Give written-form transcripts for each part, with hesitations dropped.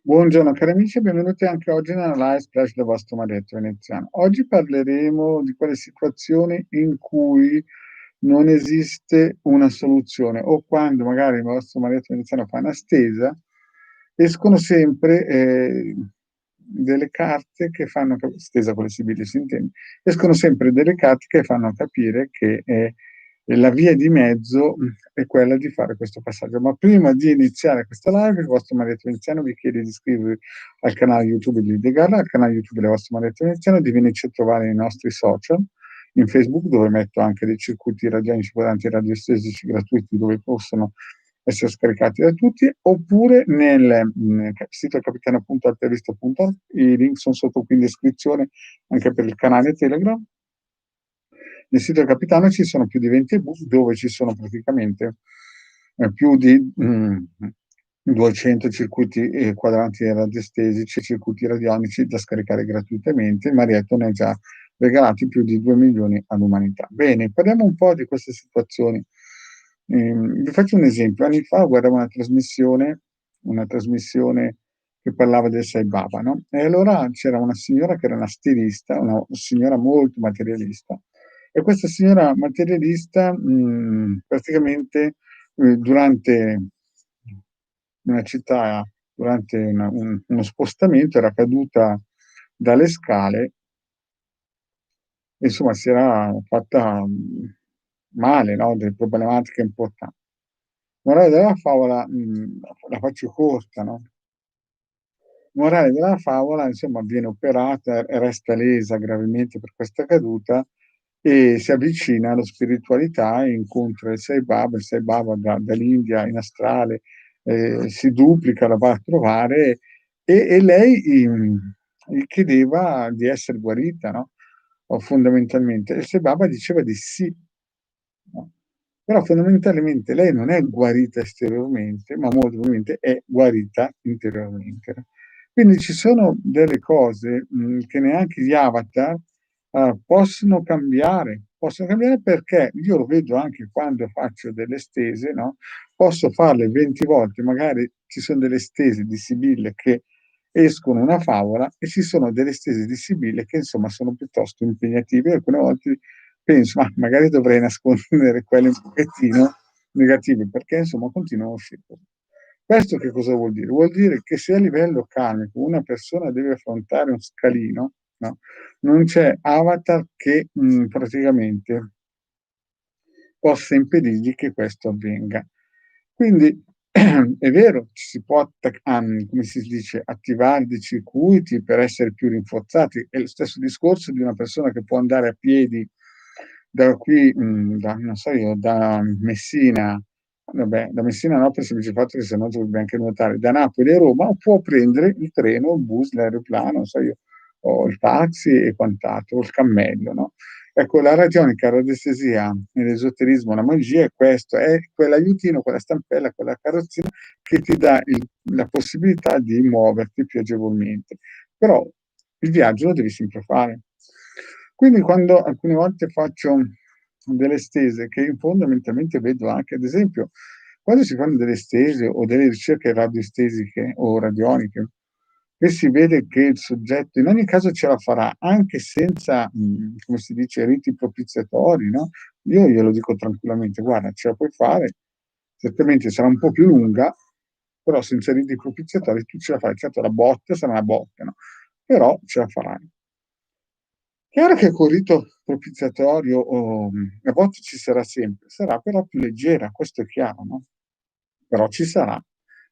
Buongiorno cari amici e benvenuti anche oggi nella live splash del vostro maretto veneziano. Oggi parleremo di quelle situazioni in cui non esiste una soluzione o quando magari il vostro maretto veneziano fa una stesa, escono sempre delle carte che fanno stesa con le sibille si intende, escono sempre delle carte che fanno capire che la via di mezzo è quella di fare questo passaggio. Ma prima di iniziare questa live, il vostro maretto veneziano vi chiede di iscrivervi al canale YouTube di Degarra, al canale YouTube del vostro maretto veneziano, di venirci a trovare nei nostri social, in Facebook, dove metto anche dei circuiti radionici quadranti radiostesici gratuiti dove possono essere scaricati da tutti, oppure nel sito capitano.altavista.org. I link sono sotto qui in descrizione anche per il canale Telegram. Nel sito del Capitano ci sono più di 20 ebook dove ci sono praticamente più di 200 circuiti quadranti radiestesici e circuiti radionici da scaricare gratuitamente. Marietto ne ha già regalati più di 2 milioni all'umanità. Bene, parliamo un po' di queste situazioni. Vi faccio un esempio. Anni fa guardavo una trasmissione che parlava del Sai Baba, no? E allora c'era una signora che era una stilista, una signora molto materialista, e questa signora materialista praticamente durante una città, durante uno spostamento, era caduta dalle scale e insomma si era fatta male, no? Delle problematiche importanti. Morale della favola, la faccio corta, no? Morale della favola, insomma, viene operata e resta lesa gravemente per questa caduta e si avvicina alla spiritualità e incontra il Sai Baba dall'India in astrale, si duplica, la va a trovare e lei gli chiedeva di essere guarita, no, o fondamentalmente. E il Sai Baba diceva di sì, no? Però fondamentalmente lei non è guarita esteriormente, ma molto probabilmente è guarita interiormente, no? Quindi ci sono delle cose, che neanche gli avatar, possono cambiare perché io lo vedo anche quando faccio delle stese, no, posso farle 20 volte, magari ci son delle stese di Sibille che escono una favola e ci sono delle stese di Sibille che insomma sono piuttosto impegnative. Alcune volte penso: "Mah, magari dovrei nascondere quelle un pochettino negative", perché insomma continuano a uscire così. Questo che cosa vuol dire? Vuol dire che se a livello karmico una persona deve affrontare un scalino, no, non c'è avatar che, praticamente possa impedirgli che questo avvenga. Quindi è vero, ci si può come si dice, attivare dei circuiti per essere più rinforzati. È lo stesso discorso di una persona che può andare a piedi da qui, da non so io, da Messina, vabbè, da Messina no per il semplice fatto che se no dovrebbe anche nuotare, da Napoli a Roma, o può prendere il treno, il bus, l'aeroplano, non so io, o il taxi e quant'altro, o il cammello, no? Ecco, la radionica, la radiestesia e l'esoterismo, la magia è questo, è quell'aiutino, quella stampella, quella carrozzina che ti dà la possibilità di muoverti più agevolmente. Però il viaggio lo devi sempre fare. Quindi quando alcune volte faccio delle stese che fondamentalmente vedo anche, ad esempio, quando si fanno delle stese o delle ricerche radiostesiche o radioniche, e si vede che il soggetto in ogni caso ce la farà, anche senza, come si dice, riti propiziatori, no, io glielo dico tranquillamente: "Guarda, ce la puoi fare, certamente sarà un po' più lunga, però senza riti propiziatori tu ce la farai. Certo la botta sarà una botta, no, però ce la farai". Chiaro che col rito propiziatorio a volte ci sarà sempre, sarà però più leggera, questo è chiaro, no, però ci sarà.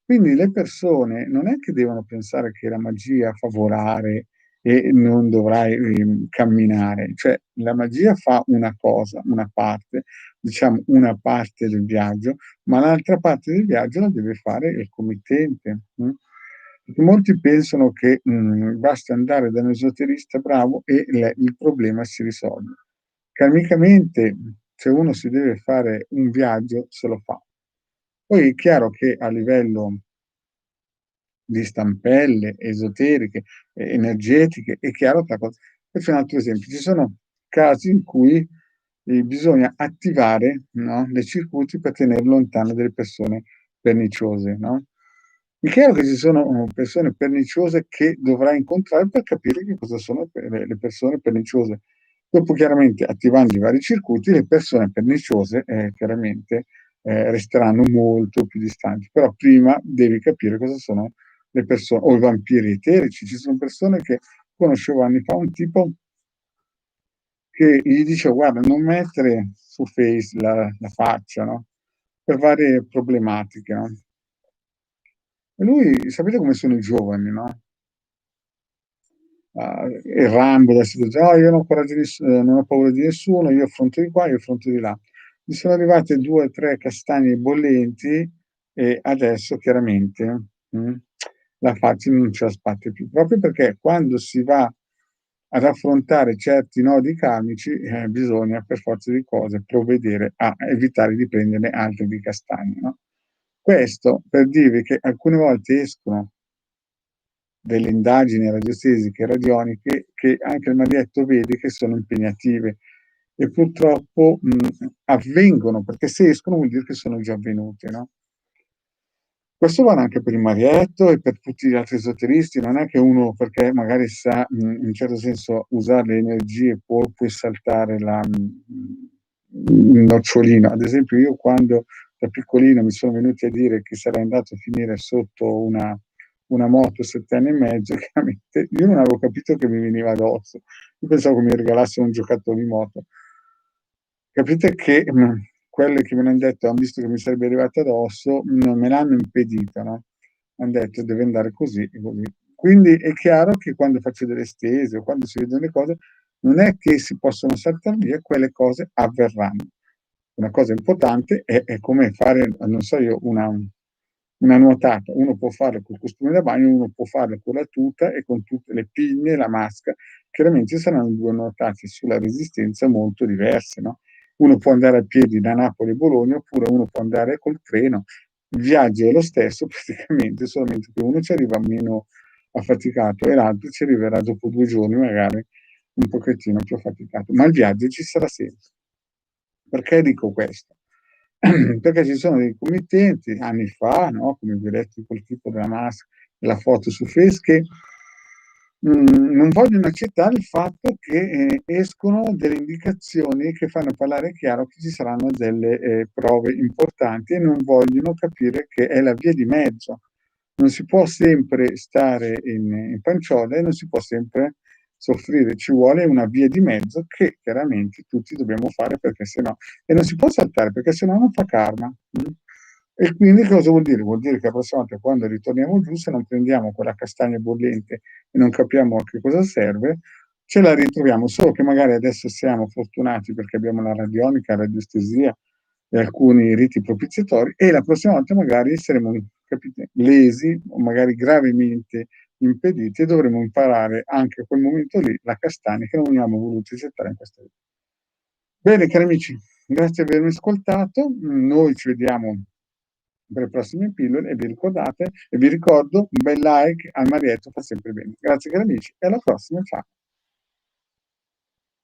Quindi le persone non è che devono pensare che la magia fa volare e non dovrai, camminare, cioè la magia fa una cosa, una parte, diciamo una parte del viaggio, ma l'altra parte del viaggio la deve fare il committente, perché molti pensano che, basti andare da un esoterista bravo e il problema si risolve. Karmicamente, se uno si deve fare un viaggio, se lo fa. Poi è chiaro che a livello di stampelle esoteriche, energetiche, è chiaro che la cosa faccio un altro esempio: ci sono casi in cui, bisogna attivare, no, dei circuiti per tener lontane delle persone perniciose, no, È chiaro che ci sono persone perniciose che dovrai incontrare per capire che cosa sono le persone perniciose. Dopo chiaramente attivando i vari circuiti, le persone perniciose chiaramente resteranno molto più distanti, però prima devi capire cosa sono le persone, o i vampiri eterici. Ci sono persone che conoscevo anni fa, un tipo che gli dice guarda non mettere su Face la faccia, no? Per varie problematiche, no? E lui, sapete come sono i giovani, no? Il Rambo della situazione, "Oh, io non ho, non ho paura di nessuno, io affronto di qua, io affronto di là." Mi sono arrivate due o tre castagne bollenti e adesso chiaramente la faccia non ce la sbatte più, proprio perché quando si va ad affrontare certi nodi karmici bisogna per forza di cose provvedere a evitare di prenderne altri di castagne. No? Questo per dirvi che alcune volte escono delle indagini radiostesiche e radioniche che anche il marietto vede che sono impegnative e purtroppo avvengono, perché se escono vuol dire che sono già avvenute, no? Questo vale anche per il marietto e per tutti gli altri esoteristi, non è che uno perché magari sa in un certo senso usare le energie puoi saltare il nocciolino. Ad esempio io quando da piccolino mi sono venuti a dire che sarei andato a finire sotto una moto 7 anni e mezzo, chiaramente io non avevo capito che mi veniva addosso, io pensavo che mi regalassero un giocattolo di moto. Capite che quelle che me l'hanno detto, han visto che mi sarebbe arrivata addosso, non me l'hanno impedita, no? Han detto deve andare così e così. Quindi è chiaro che quando faccio delle stesi o quando si vedono le cose, non è che si possono saltare via, quelle cose avverranno. Una cosa importante è come fare, non so io, una nuotata. Uno può farlo col costume da bagno, uno può farlo con la tuta e con tutte le pinne e la masca. Chiaramente saranno due nuotate sulla resistenza molto diverse, no? Uno può andare a piedi da Napoli a Bologna oppure uno può andare col treno. Il viaggio è lo stesso praticamente, solamente che uno ci arriva meno affaticato e l'altro ci arriverà dopo 2 giorni magari un pochettino più affaticato. Ma il viaggio ci sarà sempre. Perché dico questo? Perché ci sono dei committenti anni fa, no? Come vi ho detto, quel tipo della maschera, della foto su Face, che non vogliono accettare il fatto che escono delle indicazioni che fanno parlare chiaro che ci saranno delle prove importanti e non vogliono capire che è la via di mezzo. Non si può sempre stare in panciola e non si può sempre soffrire, ci vuole una via di mezzo che chiaramente tutti dobbiamo fare perché sennò, e non si può saltare perché sennò non fa karma. E quindi cosa vuol dire? Vuol dire che la prossima volta quando ritorniamo giù, se non prendiamo quella castagna bollente e non capiamo a che cosa serve, ce la ritroviamo, solo che magari adesso siamo fortunati perché abbiamo la radionica, la radiestesia e alcuni riti propiziatori e la prossima volta magari saremo, capite, lesi o magari gravemente impediti e dovremo imparare anche a quel momento lì la castagna che non abbiamo voluto gettare in questa vita. Bene, cari amici, grazie di avermi ascoltato. Noi ci vediamo per le prossime pillole e vi ricordate, e vi ricordo, un bel like al Marietto fa sempre bene. Grazie cari amici e alla prossima, ciao.